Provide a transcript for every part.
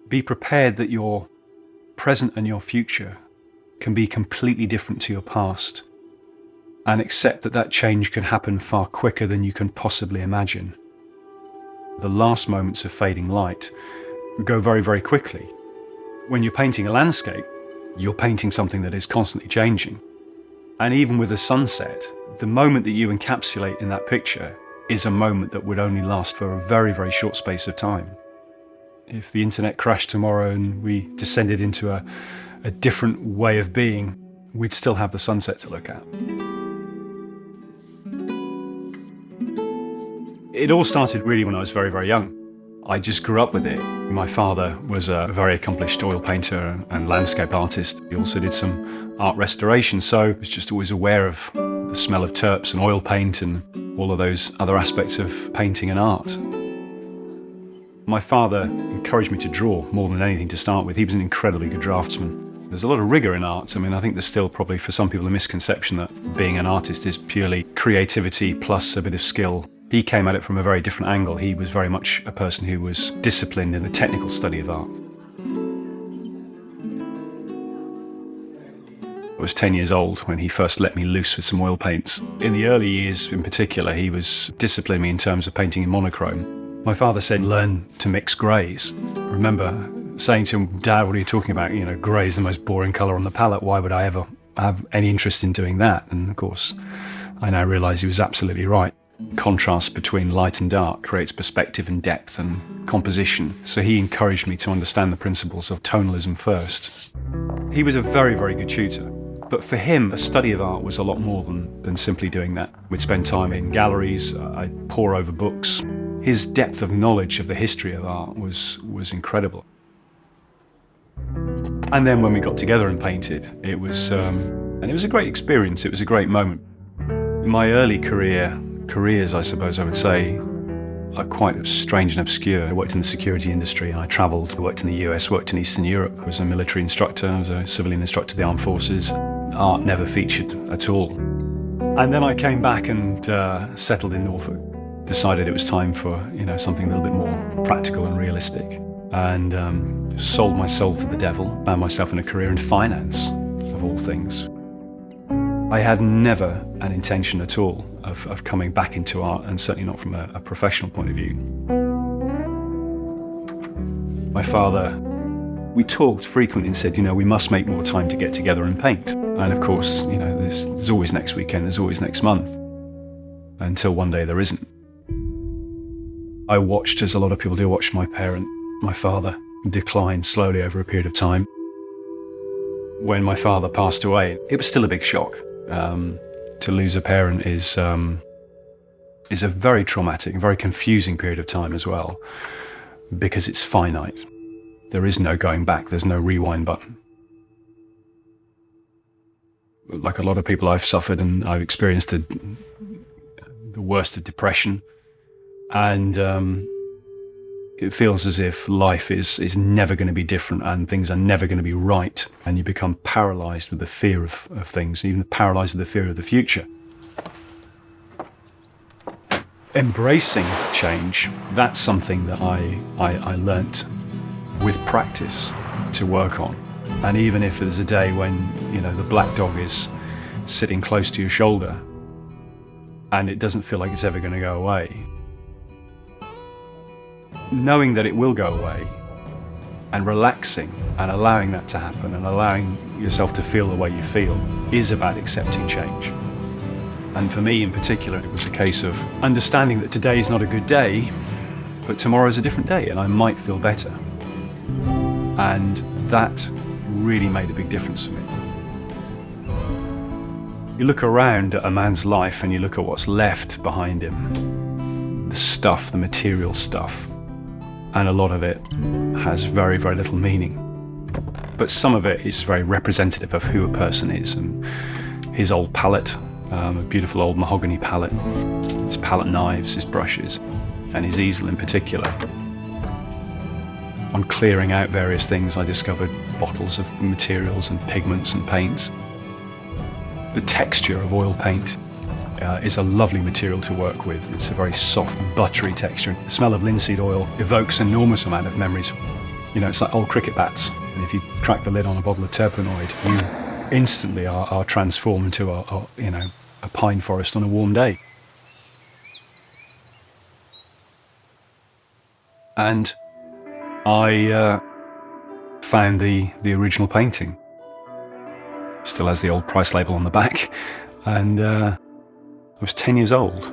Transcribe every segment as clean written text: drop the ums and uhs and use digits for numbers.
Be prepared that your present and your future can be completely different to your past, and accept that that change can happen far quicker than you can possibly imagine. The last moments of fading light go very, very quickly. When you're painting a landscape, you're painting something that is constantly changing. And even with a sunset, the moment that you encapsulate in that picture is a moment that would only last for a very, very short space of time. If the internet crashed tomorrow and we descended into a different way of being, we'd still have the sunset to look at. It all started really when I was very, very young. I just grew up with it. My father was a very accomplished oil painter and landscape artist. He also did some art restoration, so I was just always aware of the smell of turps and oil paint and all of those other aspects of painting and art. My father encouraged me to draw more than anything to start with. He was an incredibly good draftsman. There's a lot of rigour in art. I mean, I think there's still probably for some people a misconception that being an artist is purely creativity plus a bit of skill. He came at it from a very different angle. He was very much a person who was disciplined in the technical study of art. I was 10 years old when he first let me loose with some oil paints. In the early years in particular, he was disciplining me in terms of painting in monochrome. My father said, learn to mix greys. I remember saying to him, Dad, what are you talking about? You know, grey is the most boring colour on the palette. Why would I ever have any interest in doing that? And of course, I now realise he was absolutely right. Contrast between light and dark creates perspective and depth and composition. So he encouraged me to understand the principles of tonalism first. He was a very, very good tutor. But for him, a study of art was a lot more than simply doing that. We'd spend time in galleries, I'd pore over books. His depth of knowledge of the history of art was incredible. And then when we got together and painted, it was a great experience. It was a great moment. In my early careers, I suppose I would say, are quite strange and obscure. I worked in the security industry and I travelled. I worked in the US, worked in Eastern Europe. I was a military instructor, I was a civilian instructor of the armed forces. Art never featured at all. And then I came back and settled in Norfolk. Decided it was time for something a little bit more practical and realistic. And sold my soul to the devil. Found myself in a career in finance, of all things. I had never an intention at all of coming back into art, and certainly not from a professional point of view. My father, we talked frequently and said, we must make more time to get together and paint. And of course, there's always next weekend, there's always next month, until one day there isn't. I watched, as a lot of people do, my father decline slowly over a period of time. When my father passed away, it was still a big shock. To lose a parent is a very traumatic, very confusing period of time as well, because it's finite. There is no going back, there's no rewind button. Like a lot of people, I've suffered and I've experienced the worst of depression, and it feels as if life is never going to be different and things are never going to be right, and you become paralysed with the fear of things, even paralysed with the fear of the future. Embracing change, that's something that I learnt with practice to work on. And even if there's a day when the black dog is sitting close to your shoulder and it doesn't feel like it's ever going to go away, knowing that it will go away and relaxing and allowing that to happen and allowing yourself to feel the way you feel is about accepting change. And for me in particular, it was a case of understanding that today is not a good day, but tomorrow is a different day and I might feel better. And that really made a big difference for me. You look around at a man's life and you look at what's left behind him, the stuff, the material stuff, and a lot of it has very, very little meaning. But some of it is very representative of who a person is, and his old palette, a beautiful old mahogany palette, his palette knives, his brushes, and his easel in particular. On clearing out various things, I discovered bottles of materials and pigments and paints. The texture of oil paint is a lovely material to work with. It's a very soft, buttery texture. The smell of linseed oil evokes an enormous amount of memories. It's like old cricket bats. And if you crack the lid on a bottle of Turpenoid, you instantly are transformed to a pine forest on a warm day. And I found the original painting. Still has the old price label on the back. And I was 10 years old.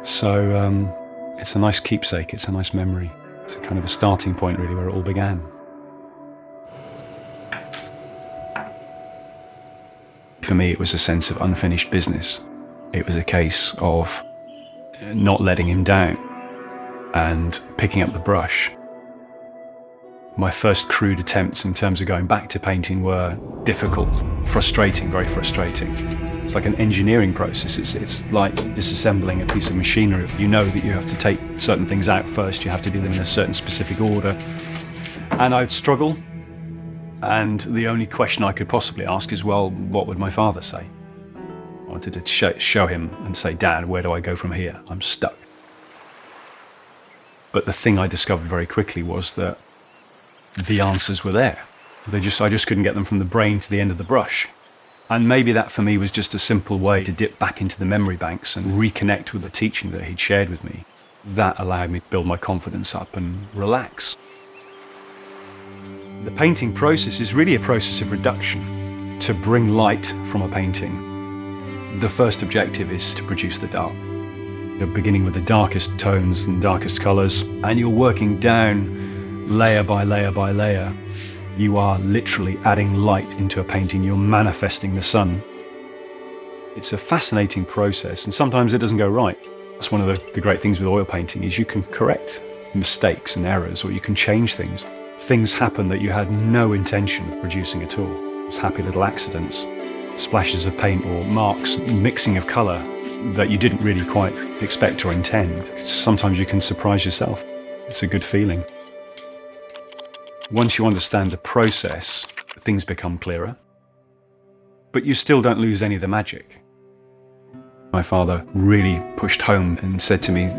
So it's a nice keepsake, it's a nice memory. It's a kind of a starting point, really, where it all began. For me, it was a sense of unfinished business. It was a case of not letting him down and picking up the brush. My first crude attempts in terms of going back to painting were difficult, frustrating, very frustrating. It's like an engineering process. It's like disassembling a piece of machinery. You know that you have to take certain things out first. You have to do them in a certain specific order. And I'd struggle. And the only question I could possibly ask is, well, what would my father say? I wanted to show him and say, Dad, where do I go from here? I'm stuck. But the thing I discovered very quickly was that the answers were there. I just couldn't get them from the brain to the end of the brush. And maybe that for me was just a simple way to dip back into the memory banks and reconnect with the teaching that he'd shared with me. That allowed me to build my confidence up and relax. The painting process is really a process of reduction. To bring light from a painting, the first objective is to produce the dark. You're beginning with the darkest tones and darkest colours, and you're working down layer by layer by layer. You are literally adding light into a painting. You're manifesting the sun. It's a fascinating process, and sometimes it doesn't go right. That's one of the great things with oil painting, is you can correct mistakes and errors, or you can change things. Things happen that you had no intention of producing at all. It's happy little accidents, splashes of paint or marks, mixing of colour that you didn't really quite expect or intend. Sometimes you can surprise yourself. It's a good feeling. Once you understand the process, things become clearer, but you still don't lose any of the magic. My father really pushed home and said to me,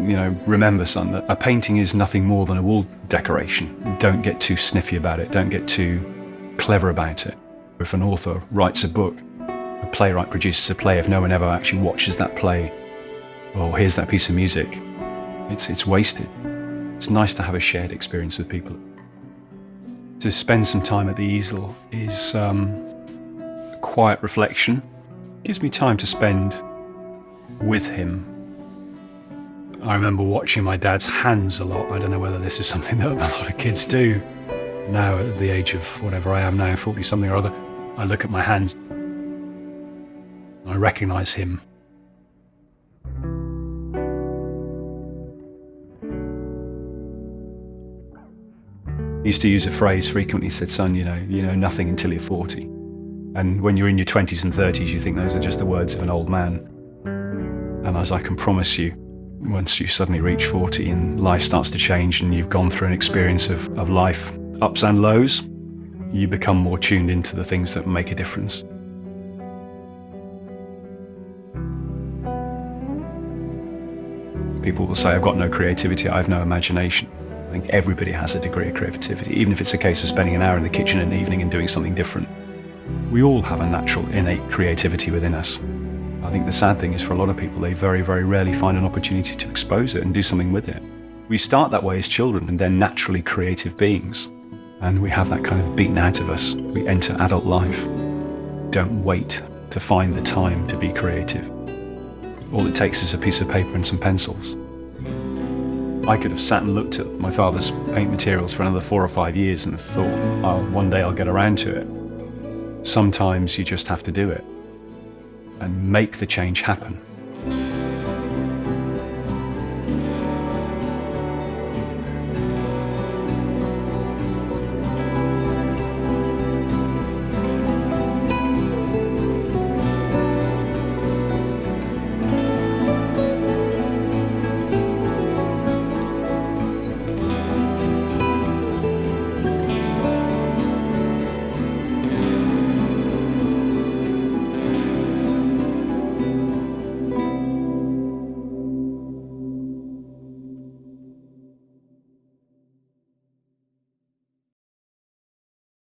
remember, son, that a painting is nothing more than a wall decoration. Don't get too sniffy about it. Don't get too clever about it. If an author writes a book, a playwright produces a play, if no one ever actually watches that play or hears that piece of music, it's wasted. It's nice to have a shared experience with people. To spend some time at the easel is quiet reflection. It gives me time to spend with him. I remember watching my dad's hands a lot. I don't know whether this is something that a lot of kids do. Now, at the age of whatever I am now, 40 something or other, I look at my hands. I recognise him. He used to use a phrase frequently. He said, son, you know nothing until you're 40. And when you're in your 20s and 30s, you think those are just the words of an old man. And as I can promise you, once you suddenly reach 40 and life starts to change and you've gone through an experience of life, ups and lows, you become more tuned into the things that make a difference. People will say, I've got no creativity, I have no imagination. I think everybody has a degree of creativity, even if it's a case of spending an hour in the kitchen in the evening and doing something different. We all have a natural, innate creativity within us. I think the sad thing is, for a lot of people, they very, very rarely find an opportunity to expose it and do something with it. We start that way as children and they're naturally creative beings. And we have that kind of beaten out of us. We enter adult life. Don't wait to find the time to be creative. All it takes is a piece of paper and some pencils. I could have sat and looked at my father's paint materials for another 4 or 5 years and thought, oh, one day I'll get around to it. Sometimes you just have to do it and make the change happen.